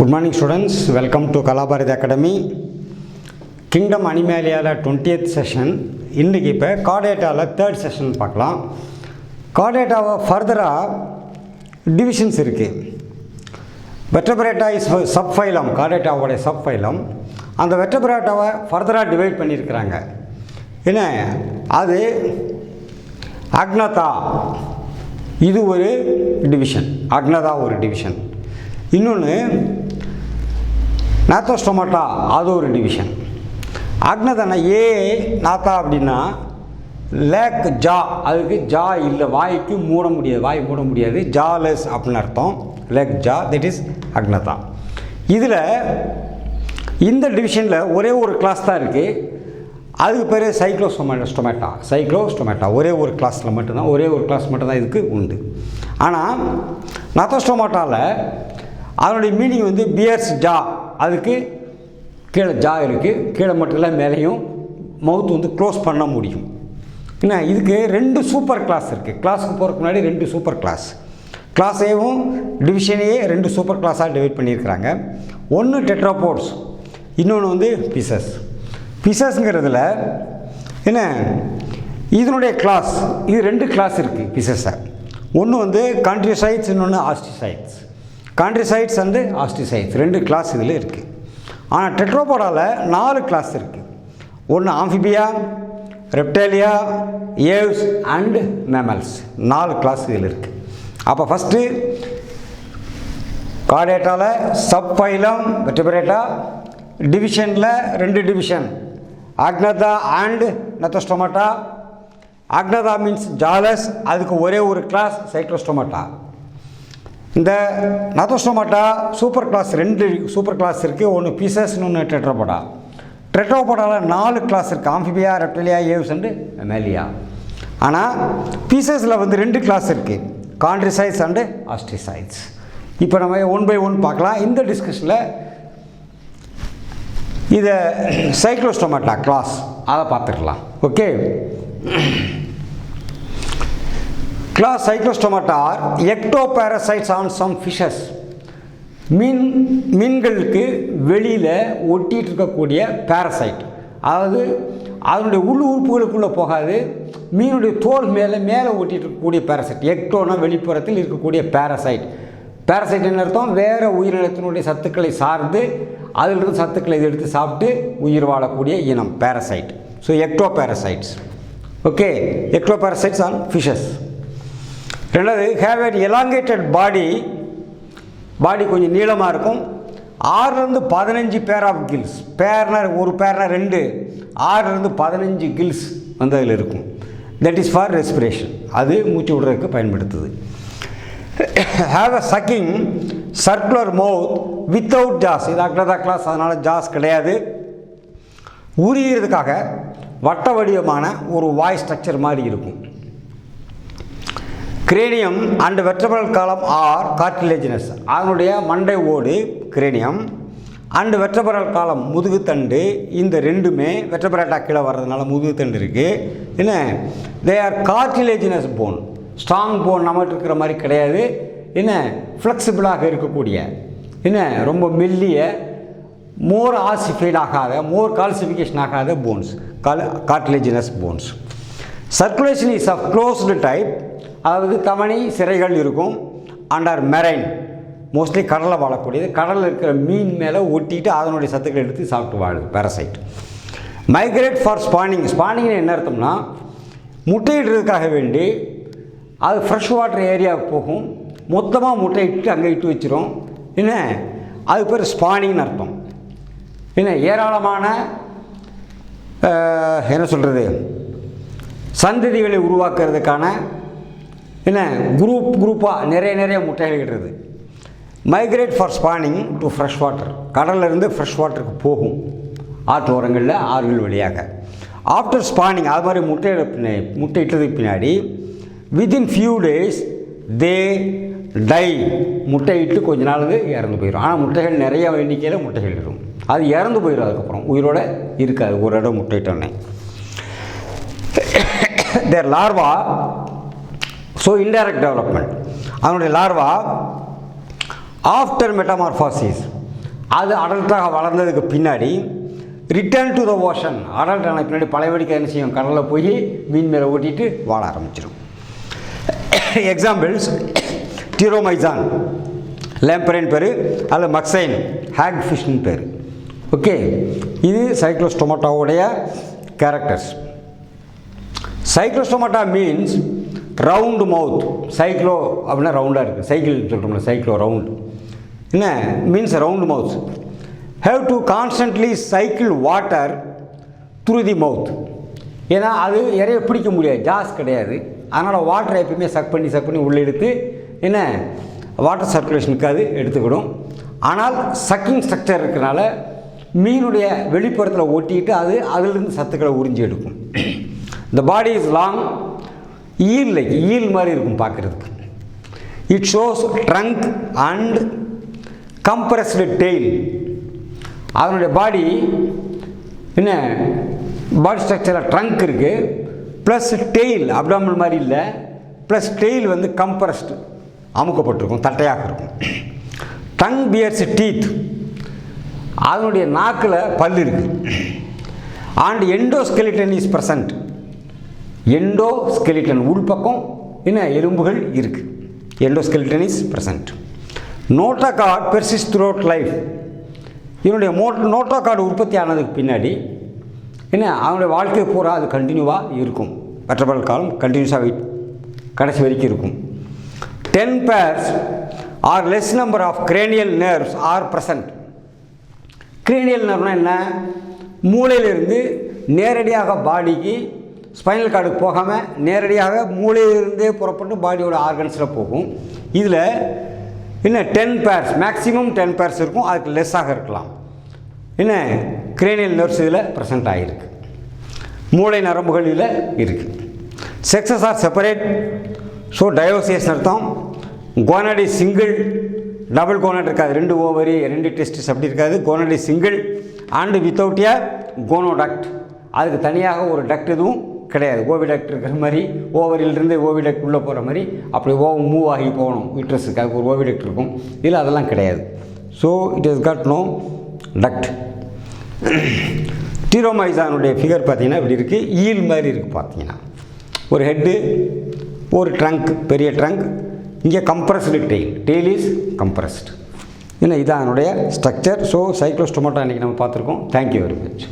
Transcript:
Good morning students, welcome to Kalabharat Academy. Kingdom Animalia 20th session. இன்னைக்கு இப்போ CHORDATA 3rd session பார்க்கலாம். CHORDATA ஃபர்தராக divisions இருக்குது. வெர்டபிரேட்டா is subphylum, CHORDATA subphylum. அந்த வெர்டபிரேட்டாவை ஃபர்தராக டிவைட் பண்ணியிருக்கிறாங்க. என்ன அது அக்னதா, இது ஒரு டிவிஷன். அக்னதா ஒரு டிவிஷன். இன்னொன்று நாத்தோஸ்டோமாட்டா, அது ஒரு டிவிஷன். அக்னதானா ஏ நாத்தா அப்படின்னா லேக் ஜா, அதுக்கு ஜா இல்லை, வாய்க்கு மூட முடியாது, வாய் மூட முடியாது, ஜாலெஸ் அப்படின்னு அர்த்தம். லேக் ஜா, தட் இஸ் அக்னதா. இதில் இந்த டிவிஷனில் ஒரே ஒரு கிளாஸ் தான் இருக்குது. அதுக்கு பேர் சைக்ளோஸ்டோமேட்டா. ஒரே ஒரு கிளாஸில் மட்டும்தான், ஒரே ஒரு கிளாஸ் மட்டும்தான் இதுக்கு உண்டு. ஆனால் நாத்தோஸ்டோமாட்டாவில் அதனுடைய மீனிங் வந்து பியர்ஸ் ஜா, அதுக்கு கீழே ஜா இருக்குது, கீழே மட்டும் இல்லை மேலேயும் மவுத் வந்து க்ளோஸ் பண்ண முடியும். என்ன இதுக்கு 2 சூப்பர் கிளாஸ் இருக்குது. கிளாஸுக்கு போகிறதுக்கு முன்னாடி 2 சூப்பர் கிளாஸ். கிளாஸையும் டிவிஷனையே 2 சூப்பர் கிளாஸாக டிவைட் பண்ணியிருக்கிறாங்க. ஒன்று டெட்ராபோட்ஸ், இன்னொன்று வந்து பீசஸ். பீசஸ்ங்கிறதுல என்ன இதனுடைய கிளாஸ், இது 2 கிளாஸ் இருக்குது பீசஸை. ஒன்று வந்து கான்ட்ரிசைட்ஸ், இன்னொன்று ஆஸ்டிசைட்ஸ். கான்ட்ரிசைட்ஸ் அண்டு ஆஸ்டிசைட்ஸ் 2 கிளாஸ் இதில் இருக்குது. ஆனால் டெட்ராபோடாவில் 4 கிளாஸ் இருக்குது. ஒன்று Amphibia, Reptilia, Aves and mammals. 4 class இதில் இருக்குது. அப்போ ஃபஸ்ட்டு CHORDATAவில் சப்ஃபைலம் வெர்டபிரேட்டா, டிவிஷனில் 2 division, Agnatha and Gnathostomata. Agnatha means jawless, அதுக்கு ஒரே ஒரு கிளாஸ் சைக்ளோஸ்டோமாட்டா. இந்த Gnathostomata super class 2 super class இருக்குது. ஒன்று பீசஸ், இன்னொன்று டெட்ராபோடா. டெட்ராபோடாவில் 4 கிளாஸ் இருக்குது, Amphibia, Reptilia, Aves and Mammalia. ஆனால் பீசஸில் வந்து 2 கிளாஸ் இருக்குது, கான்ட்ரிசைட்ஸ் அண்டு ஆஸ்டிசைட்ஸ். இப்போ நம்ம 1 by 1 பார்க்கலாம். இந்த டிஸ்கஷனில் இதை சைக்ளோஸ்டோமாட்டா கிளாஸ் அதை பார்த்துக்கலாம். Okay, class Cyclostomata are ectoparasites on some fishes. மீன்களுக்கு வெளியில் ஒட்டிகிட்டு இருக்கக்கூடிய பேரசைட், அதாவது அதனுடைய உள் உறுப்புகளுக்குள்ளே போகாது, மீனுடைய தோல் மேலே ஒட்டிகிட்டு இருக்கக்கூடிய பேரசைட். எக்டோனா வெளிப்புறத்தில் இருக்கக்கூடிய பேரசைட். பேரசைட் என்ன அர்த்தம்? வேறு உயிரினத்தினுடைய சத்துக்களை சார்ந்து அதிலிருந்து சத்துக்களை எடுத்து சாப்பிட்டு உயிர் வாழக்கூடிய இனம் parasite. So ectoparasites. Okay, ectoparasites on fishes. ரெண்டாவது, ஹேவ் an elongated பாடி கொஞ்சம் நீளமாக இருக்கும். 6லேருந்து 15 பேர் ஆஃப் கில்ஸ். ஒரு பேர்னா 2, 6லேருந்து 15 கில்ஸ் வந்து அதில் இருக்கும். தட் இஸ் ஃபார் ரெஸ்பிரேஷன், அது மூச்சு விடுறதுக்கு பயன்படுத்துது. Have a sucking circular mouth without jaws. இது அக்னதா கிளாஸ், அதனால் ஜாஸ் கிடையாது. உரிகிறதுக்காக வட்ட வடிவமான ஒரு வாய் ஸ்ட்ரக்சர் மாதிரி இருக்கும். கிரேனியம் அண்ட் வெர்டபிரல் காலம் ஆர் கார்டிலேஜினஸ். அதனுடைய மண்டை ஓடு கிரேனியம் அண்டு வெர்டபிரல் காலம் முதுகுத்தண்டு, இந்த 2மே வெர்டபிரேட்டா கீழே வர்றதுனால முதுகுத்தண்டு இருக்குது. என்ன, they are cartilaginous phone. Strong phone நம்மகிட்ட இருக்கிற மாதிரி கிடையாது. என்ன, ஃப்ளெக்சிபிளாக இருக்கக்கூடிய, என்ன ரொம்ப மெல்லிய, மோர் ஆசிஃபைட் ஆகாத, மோர் கால்சிஃபிகேஷன் ஆகாத bones, cartilaginous bones. Circulation is of closed type, அதாவது தமனி சிறைகள் இருக்கும். அண்டர் மெரைன், மோஸ்ட்லி கடலில் வாழக்கூடியது. கடலில் இருக்கிற மீன் மேலே ஒட்டிட்டு அதனுடைய சத்துக்களை எடுத்து சாப்பிட்டு வாழுது பேரசைட். Migrate for spawning. ஸ்பானிங்னு என்ன அர்த்தம்னா, முட்டையிடுறதுக்காக வேண்டி அது ஃப்ரெஷ் வாட்டர் ஏரியாவுக்கு போகும், மொத்தமாக முட்டையிட்டு அங்கே இட்டு வச்சிரும். என்ன, அது பேர் ஸ்பானிங்னு அர்த்தம். என்ன, ஏராளமான என்ன சொல்கிறது, சந்ததிகளை உருவாக்குறதுக்கான என்ன குரூப்பாக நிறைய முட்டைகள் இடுறது. Migrate for spawning to fresh water. கடலிருந்து ஃப்ரெஷ் வாட்டருக்கு போகும், ஆற்று ஓரங்களில், ஆறுகள் வழியாக. ஆஃப்டர் ஸ்பானிங், அது மாதிரி முட்டையிட்டதுக்கு பின்னாடி வித்தின் ஃபியூ டேஸ் தே டை. முட்டையிட்டு கொஞ்ச நாள் இறந்து போயிடும். ஆனால் முட்டைகள் நிறைய எண்ணிக்கையில் முட்டைகள் இருக்கும், அது இறந்து போயிடும். அதுக்கப்புறம் உயிரோட இருக்காது ஒரு இடம் முட்டையிட்டோன்னே. தேர் லார்வா, ஸோ இன்டைரக்ட் டெவலப்மெண்ட். அதனுடைய லார்வா ஆஃப்டர் மெட்டமார்ஃபாசிஸ், அது அடல்ட்டாக வளர்ந்ததுக்கு பின்னாடி return to the ocean, adult ஆன பின்னாடி பழையபடிக்க என்ன செய்யும், கடலில் போய் மீன் மேலே ஓட்டிட்டு வாழ ஆரம்பிச்சிடும். எக்ஸாம்பிள்ஸ் டிரோமைசான் லேம்பரைன் பேர், அல்லது மக்சைன் ஹேக் ஃபிஷ்னு பேர். ஓகே, இது சைக்ளோஸ்டோமாட்டாவுடைய characters. Cyclostomata means round mouth. Cyclo அப்படின்னா ரவுண்டாக இருக்குது, சைக்கிள் சொல்கிறோம்ல, சைக்ளோ ரவுண்டு என்ன means round mouth. Have to constantly cycle water through the mouth. ஏன்னா அது இறைய பிடிக்க முடியாது, ஜாஸ் கிடையாது. அதனால் வாட்டரை எப்பயுமே சக் பண்ணி உள்ளே எடுத்து என்ன வாட்டர் சர்க்குலேஷனுக்கு அது எடுத்துக்கிடும். ஆனால் சக்கிங் ஸ்ட்ரக்சர் இருக்கிறனால மீனுடைய வெளிப்புறத்தில் ஒட்டிக்கிட்டு அது அதிலிருந்து சத்துக்களை உறிஞ்சி எடுக்கும். இந்த body is long, eel like, eel மாதிரி இருக்கும் பார்க்குறதுக்கு. It shows trunk and compressed tail. அதனுடைய பாடி என்ன பாடி ஸ்ட்ரக்சரில் ட்ரங்க் இருக்குது, ப்ளஸ் டெய்ல் அப்டாமல் மாதிரி இல்லை, ப்ளஸ் டெய்ல் வந்து கம்ப்ரஸ்டு அமுக்கப்பட்டிருக்கும், தட்டையாக இருக்கும். டங் பியர்ஸ் டீத், அதனுடைய நாக்கில் பல் இருக்குது. And endoskeleton is present. Endoskeleton உள்பக்கம் என்ன எலும்புகள் இருக்குது. Endoskeleton is present. Notochord persist through out life. இதனுடைய நோட்டோகார்டு உற்பத்தி ஆனதுக்கு பின்னாடி என்ன அவனுடைய வாழ்க்கை பூரா அது கண்டினியூவாக இருக்கும். வெர்டபிரல் காலம் கண்டினியூஸாக கடைசி வரைக்கும் இருக்கும். 10 pairs or less number of cranial nerves are present. Cranial நர்வ்னால் என்ன, மூளையிலிருந்து நேரடியாக பாடிக்கு ஸ்பைனல் கார்டுக்கு போகாமல் நேரடியாக மூளையிலிருந்தே புறப்பட்டு பாடியோட ஆர்கன்ஸில் போகும். இதில் என்ன 10 pairs, மேக்ஸிமம் 10 pairs இருக்கும், அதுக்கு லெஸ்ஸாக இருக்கலாம். என்ன கிரேனியல் நர்வ்ஸ் இதில் ப்ரெசென்ட் ஆகிருக்கு, மூளை நரம்புகள் இதில் இருக்குது. Sexes R separate, so dioecious அர்த்தம். கோனாடி சிங்கிள், டபுள் கோனாட் இருக்காது, 2 ஓவரி 2 டெஸ்டிஸ் அப்படி இருக்காது. கோனாடி சிங்கிள் அண்டு வித்தவுட் ஏ கோனோடக்ட். அதுக்கு தனியாக ஒரு டக்ட் எதுவும் கிடையாது. ஓவிடக்ட் இருக்கிற மாதிரி ஓவரிலிருந்து ஓவிடக்ட் உள்ளே போகிற மாதிரி அப்படி மூவ் ஆகி போகணும் யூட்ரஸுக்கு, அதுக்கு ஒரு ஓவிடக்ட் இருக்கும். இதில் அதெல்லாம் கிடையாது. So it is got no duct. டிரோமைசானுடைய ஃபிகர் பார்த்தீங்கன்னா இப்படி இருக்குது, ஈல் மாதிரி இருக்குது. பார்த்தீங்கன்னா ஒரு ஹெட்டு, ஒரு ட்ரங்க், பெரிய ட்ரங்க், இங்கே கம்ப்ரஸ்டு டெய்ல் இஸ் கம்ப்ரஸ்டு. ஏன்னா இதான் அதனுடைய ஸ்ட்ரக்சர். ஸோ சைக்ளோஸ்டோமாட்டா இன்றைக்கி நம்ம பார்த்துருக்கோம். Thank you very much.